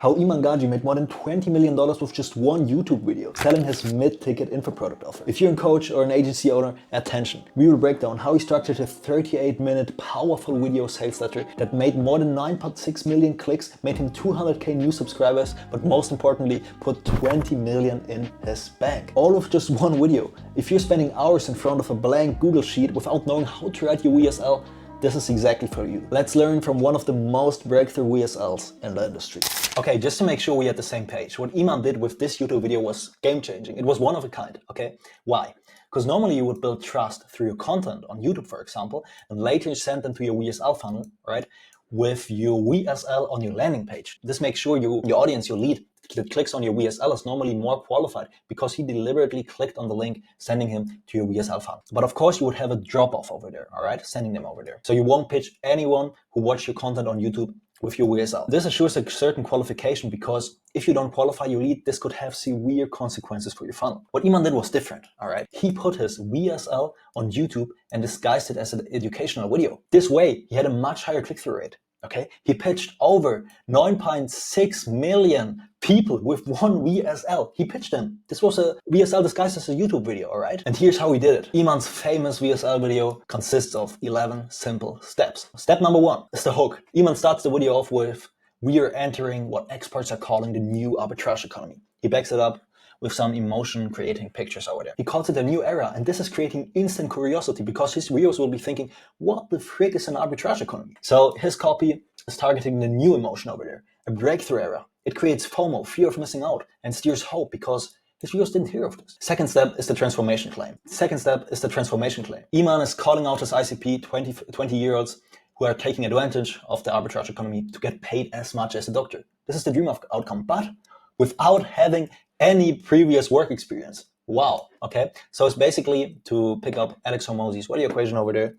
How Iman Gadzhi made more than $20 million with just one YouTube video, selling his mid-ticket info product offer. If you're a coach or an agency owner, attention. We will break down how he structured a 38-minute powerful video sales letter that made more than 9.6 million clicks, made him 200k new subscribers, but most importantly, put 20 million in his bank. All with just one video. If you're spending hours in front of a blank Google sheet without knowing how to write your VSL, this is exactly for you. Let's learn from one of the most breakthrough VSLs in the industry. Okay, just to make sure we're at the same page, what Iman did with this YouTube video was game-changing. It was one of a kind, okay? Why? Because normally you would build trust through your content on YouTube, for example, and later you send them to your VSL funnel, right? With your VSL on your landing page. This makes sure your audience, your lead, that clicks on your VSL is normally more qualified because he deliberately clicked on the link, sending him to your VSL funnel. But of course you would have a drop-off over there, all right? Sending them over there. So you won't pitch anyone who watched your content on YouTube with your VSL. This assures a certain qualification because if you don't qualify your lead, this could have severe consequences for your funnel. What Iman did was different, all right? He put his VSL on YouTube and disguised it as an educational video. This way, he had a much higher click-through rate. Okay, he pitched over 9.6 million people with one VSL. He pitched them. This was a VSL disguised as a YouTube video, all right? And here's how he did it. Iman's famous VSL video consists of 11 simple steps. Step number 1 is the hook. Iman starts the video off with, "We are entering what experts are calling the new arbitrage economy." He backs it up with some emotion creating pictures over there. He calls it a new era, and this is creating instant curiosity because his viewers will be thinking, what the frick is an arbitrage economy? So his copy is targeting the new emotion over there, a breakthrough era. It creates FOMO, fear of missing out, and steers hope because his viewers didn't hear of this. Second step is the transformation claim. Iman is calling out his ICP 20-year-olds who are taking advantage of the arbitrage economy to get paid as much as a doctor. This is the dream outcome, but without having any previous work experience. Wow, okay? So it's basically, to pick up Alex Hormozy's value equation over there,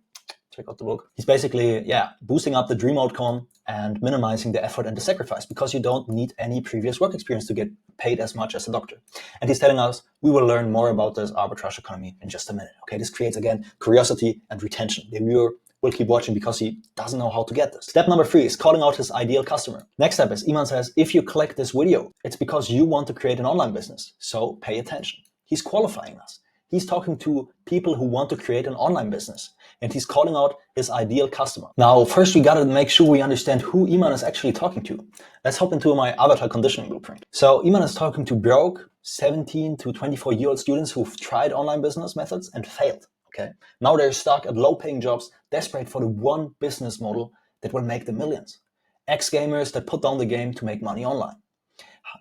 check out the book. He's basically, boosting up the dream outcome and minimizing the effort and the sacrifice because you don't need any previous work experience to get paid as much as a doctor. And he's telling us we will learn more about this arbitrage economy in just a minute, okay? This creates, again, curiosity and retention. The viewer will keep watching because he doesn't know how to get this. Step number 3 is calling out his ideal customer. Next step is, Iman says, if you click this video, it's because you want to create an online business. So pay attention. He's qualifying us. He's talking to people who want to create an online business, and he's calling out his ideal customer. Now, first we gotta make sure we understand who Iman is actually talking to. Let's hop into my avatar conditioning blueprint. So Iman is talking to broke 17 to 24-year-old students who've tried online business methods and failed. Okay. Now they're stuck at low-paying jobs, desperate for the one business model that will make them millions. Ex-gamers that put down the game to make money online.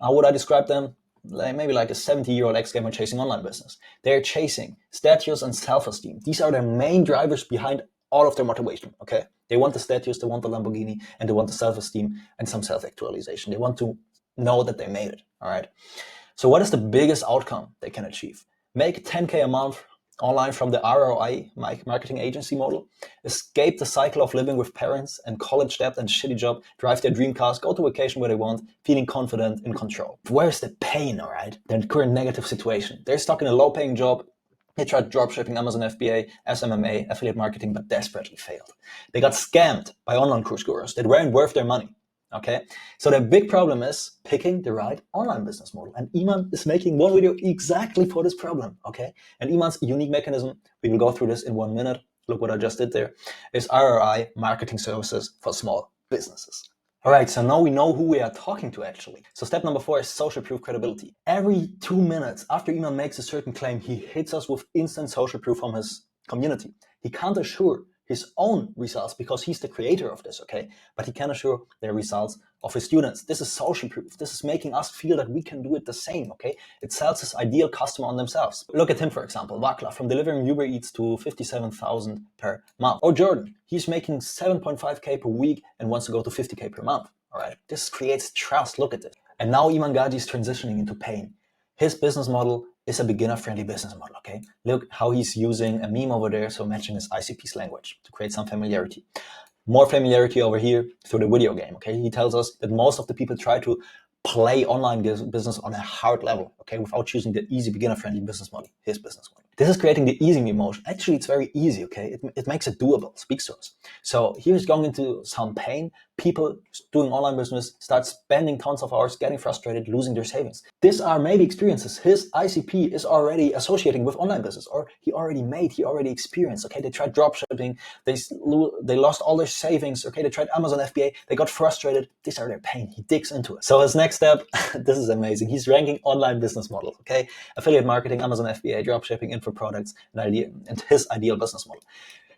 How would I describe them? Maybe like a 70-year-old ex-gamer chasing online business. They're chasing status and self-esteem. These are their main drivers behind all of their motivation, okay? They want the status, they want the Lamborghini, and they want the self-esteem and some self-actualization. They want to know that they made it, all right? So what is the biggest outcome they can achieve? Make 10K a month online from the ROI marketing agency model, escape the cycle of living with parents and college debt and shitty job, drive their dream cars, go to vacation where they want, feeling confident in control. Where's the pain, all right? Their current negative situation. They're stuck in a low-paying job. They tried dropshipping, Amazon FBA, SMMA, affiliate marketing, but desperately failed. They got scammed by online course gurus that weren't worth their money. Okay, so the big problem is picking the right online business model. And Iman is making one video exactly for this problem, okay? And Iman's unique mechanism, we will go through this in 1 minute, look what I just did there, is ROI marketing services for small businesses. All right, so now we know who we are talking to actually. So step number 4 is social proof credibility. Every 2 minutes after Iman makes a certain claim, he hits us with instant social proof from his community. He can't assure his own results because he's the creator of this, okay? But he can assure the results of his students. This is social proof. This is making us feel that we can do it the same, okay? It sells his ideal customer on themselves. Look at him, for example, Vakla, from delivering Uber Eats to 57,000 per month. Or Jordan, he's making 7.5K per week and wants to go to 50K per month, all right? This creates trust, look at this. And now Iman Gadzhi is transitioning into pain. His business model is a beginner-friendly business model, okay? Look how he's using a meme over there, so matching his ICP's language to create some familiarity. More familiarity over here through the video game, okay? He tells us that most of the people try to play online business on a hard level, okay, without choosing the easy beginner-friendly business model, his business model. This is creating the easing emotion. Actually, it's very easy, okay? It makes it doable, speaks to us. So here's going into some pain. people doing online business start spending tons of hours, getting frustrated, losing their savings. These are maybe experiences his ICP is already associating with online business, or he already experienced. Okay, they tried dropshipping, they lost all their savings. Okay, they tried Amazon FBA, they got frustrated. These are their pain. He digs into it. So his next step, this is amazing. He's ranking online business models. Okay, affiliate marketing, Amazon FBA, dropshipping, info products, and his ideal business model.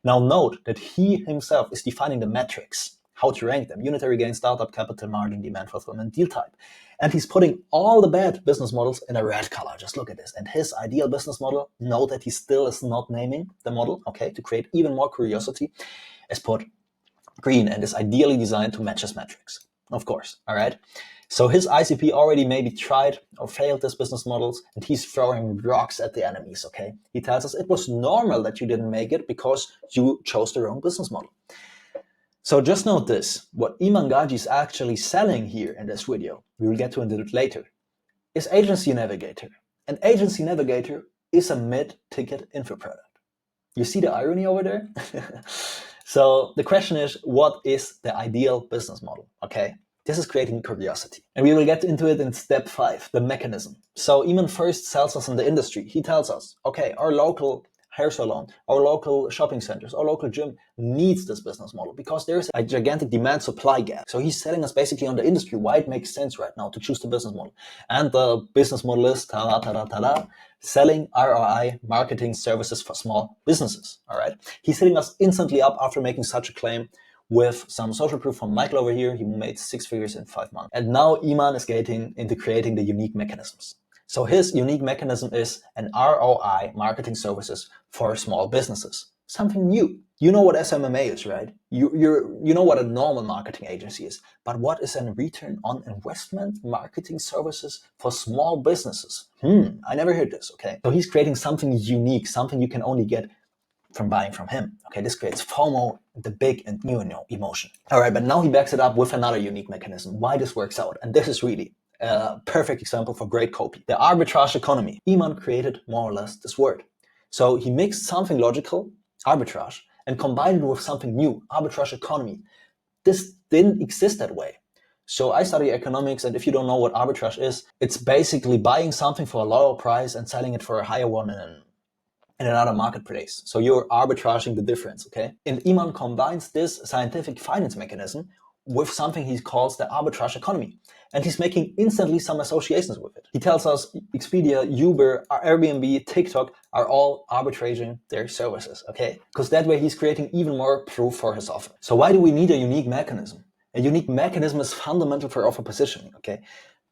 Now note that he himself is defining the metrics, how to rank them: unitary gain, startup capital, margin, demand fulfillment, deal type. And he's putting all the bad business models in a red color. Just look at this. And his ideal business model, note that he still is not naming the model, okay, to create even more curiosity, is put green and is ideally designed to match his metrics. Of course, all right? So his ICP already maybe tried or failed his business models, and he's throwing rocks at the enemies, okay? He tells us it was normal that you didn't make it because you chose the wrong business model. So just note this, what Iman Gadzhi is actually selling here in this video, we will get to it later, is Agency Navigator. And Agency Navigator is a mid-ticket info product. You see the irony over there? So the question is, what is the ideal business model, okay? This is creating curiosity. And we will get into it in step 5, the mechanism. So Iman first sells us in the industry. He tells us, okay, our local hair salon, our local shopping centers, our local gym needs this business model because there's a gigantic demand-supply gap. So he's selling us basically on the industry why it makes sense right now to choose the business model. And the business model is selling ROI marketing services for small businesses. All right. He's hitting us instantly up after making such a claim with some social proof from Michael over here. He made 6 figures in 5 months. And now Iman is getting into creating the unique mechanisms. So his unique mechanism is an ROI marketing services for small businesses. Something new. You know what SMMA is, right? You know what a normal marketing agency is. But what is a return on investment marketing services for small businesses? I never heard this, okay? So he's creating something unique, something you can only get from buying from him. Okay, this creates FOMO, the big and new emotion. All right, but now he backs it up with another unique mechanism, why this works out. And this is really a perfect example for great copy. The arbitrage economy. Iman created more or less this word. So he mixed something logical, arbitrage, and combined it with something new, arbitrage economy. This didn't exist that way. So I study economics, and if you don't know what arbitrage is, it's basically buying something for a lower price and selling it for a higher one in another marketplace. So you're arbitraging the difference, okay? And Iman combines this scientific finance mechanism with something he calls the arbitrage economy. And he's making instantly some associations with it. He tells us Expedia, Uber, Airbnb, TikTok are all arbitraging their services, okay? Because that way he's creating even more proof for his offer. So why do we need a unique mechanism? A unique mechanism is fundamental for offer positioning, okay?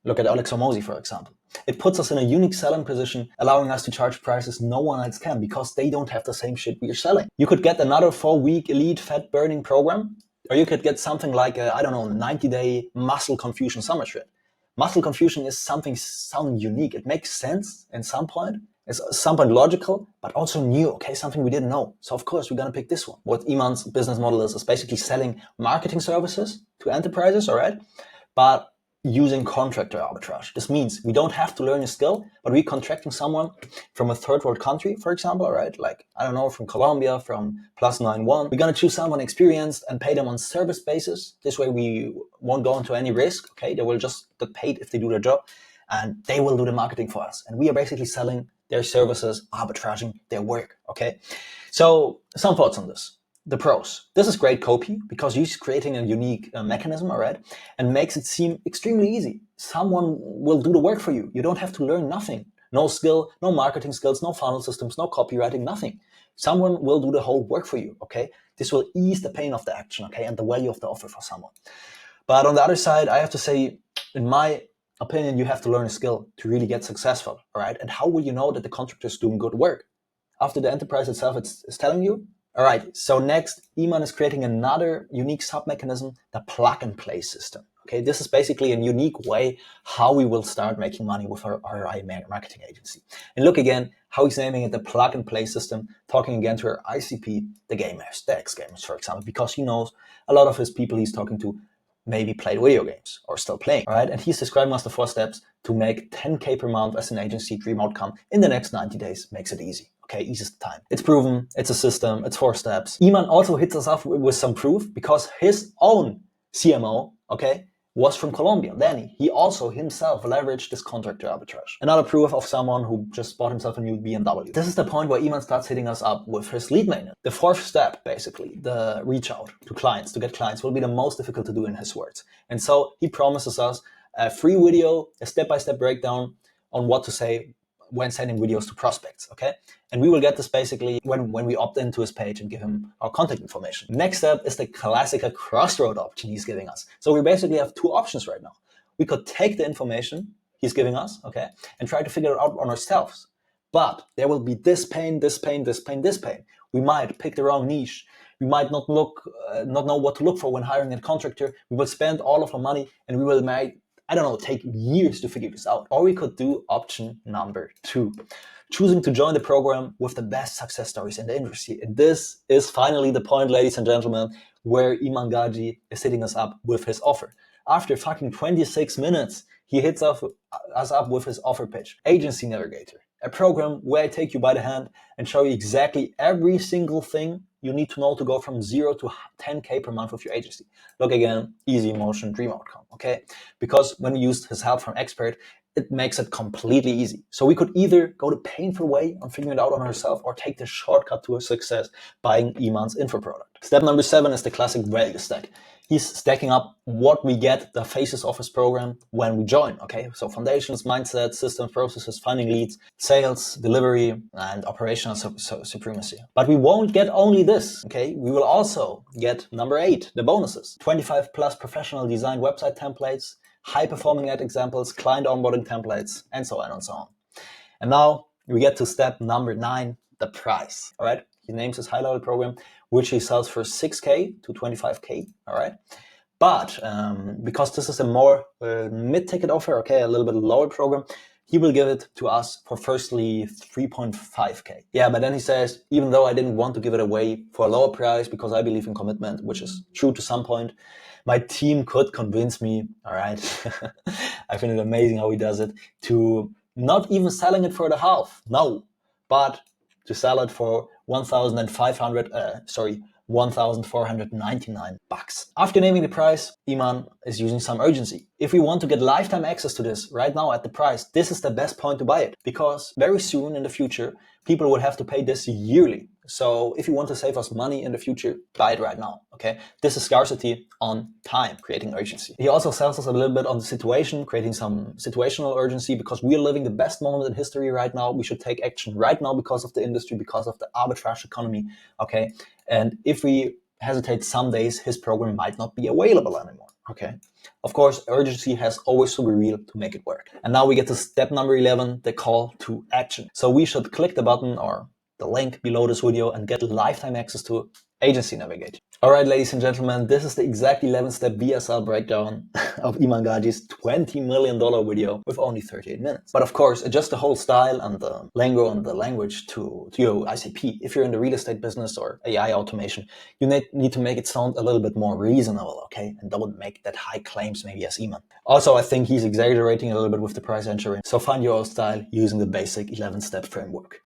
Look at Alex Hormozi, for example. It puts us in a unique selling position, allowing us to charge prices no one else can because they don't have the same shit we're selling. You could get another 4-week elite fat burning program, or you could get something like a, 90-day muscle confusion summer trip. Muscle confusion is something unique. It makes sense at some point. It's somewhat logical, but also new, okay? Something we didn't know. So of course, we're going to pick this one. What Iman's business model is basically selling marketing services to enterprises, all right? But using contractor arbitrage. This means we don't have to learn a skill, but we're contracting someone from a third world country, for example, right? Like, from Colombia, from +91. We're going to choose someone experienced and pay them on service basis. This way we won't go into any risk, okay? They will just get paid if they do their job, and they will do the marketing for us. And we are basically selling their services, arbitraging their work, okay? So some thoughts on this. The pros. This is great copy because he's creating a unique mechanism, all right, and makes it seem extremely easy. Someone will do the work for you. You don't have to learn nothing. No skill, no marketing skills, no funnel systems, no copywriting, nothing. Someone will do the whole work for you, okay? This will ease the pain of the action, okay, and the value of the offer for someone. But on the other side, I have to say, in my opinion, you have to learn a skill to really get successful, all right? And how will you know that the contractor is doing good work? After the enterprise itself is telling you? All right, so next, Iman is creating another unique sub-mechanism, the plug-and-play system. Okay, this is basically a unique way how we will start making money with our ROI marketing agency. And look again how he's naming it the plug-and-play system, talking again to our ICP, the gamers, the ex-gamers, for example, because he knows a lot of his people he's talking to maybe played video games or still playing, all right? And he's describing us the 4 steps to make 10K per month as an agency dream outcome in the next 90 days. Makes it easy. Okay, easiest time. It's proven, it's a system, it's 4 steps. Iman also hits us off with some proof because his own CMO, okay, was from Colombia. Then he also himself leveraged this contractor arbitrage. Another proof of someone who just bought himself a new BMW. This is the point where Iman starts hitting us up with his lead magnet. The fourth step, basically, the reach out to clients, to get clients, will be the most difficult to do in his words. And so he promises us a free video, a step-by-step breakdown on what to say when sending videos to prospects, okay? And we will get this basically when we opt into his page and give him our contact information. Next step is the classical crossroad option he's giving us. So we basically have two options right now. We could take the information he's giving us, okay, and try to figure it out on ourselves. But there will be this pain, this pain, this pain, this pain. We might pick the wrong niche. We might not know what to look for when hiring a contractor. We will spend all of our money and we will take years to figure this out. Or we could do option number 2, choosing to join the program with the best success stories in the industry. And this is finally the point, ladies and gentlemen, where Iman Gadzhi is hitting us up with his offer. After fucking 26 minutes, he hits us up with his offer pitch. Agency Navigator, a program where I take you by the hand and show you exactly every single thing you need to know to go from 0 to 10K per month with your agency. Look again, easy motion, dream outcome, okay? Because when we used his help from expert, it makes it completely easy. So we could either go the painful way on figuring it out on ourselves or take the shortcut to a success buying Iman's info product. Step number 7 is the classic value stack. He's stacking up what we get, the phases of his program when we join, okay? So foundations, mindset, systems, processes, finding leads, sales, delivery, and operational supremacy. But we won't get only this, okay? We will also get number 8, the bonuses. 25 plus professional design website templates, high-performing ad examples, client onboarding templates, and so on and so on. And now we get to step number 9, the price, all right? He names his high-level program, which he sells for 6K to 25K, all right? But because this is a more mid-ticket offer, okay, a little bit lower program, he will give it to us for firstly 3.5K. Yeah, but then he says, even though I didn't want to give it away for a lower price because I believe in commitment, which is true to some point, my team could convince me, all right, I find it amazing how he does it, to not even selling it for the half, no, but to sell it for $1,499 bucks. After naming the price, Iman is using some urgency. If we want to get lifetime access to this right now at the price, this is the best point to buy it, because very soon in the future, people will have to pay this yearly. So if you want to save us money in the future, buy it right now, okay? This is scarcity on time, creating urgency. He also sells us a little bit on the situation, creating some situational urgency, because we are living the best moment in history right now. We should take action right now because of the industry, because of the arbitrage economy, okay? And if we hesitate some days, his program might not be available anymore, okay? Of course, urgency has always to be real to make it work. And now we get to step number 11, the call to action. So we should click the button or the link below this video and get lifetime access to Agency Navigator. All right, ladies and gentlemen, this is the exact 11-step VSL breakdown of Iman Gadzhi's $20 million video with only 38 minutes. But of course, adjust the whole style and the lingo and the language to your ICP. If you're in the real estate business or AI automation, you need to make it sound a little bit more reasonable, okay? And don't make that high claims maybe as Iman. Also, I think he's exaggerating a little bit with the price entering. So find your own style using the basic 11-step framework.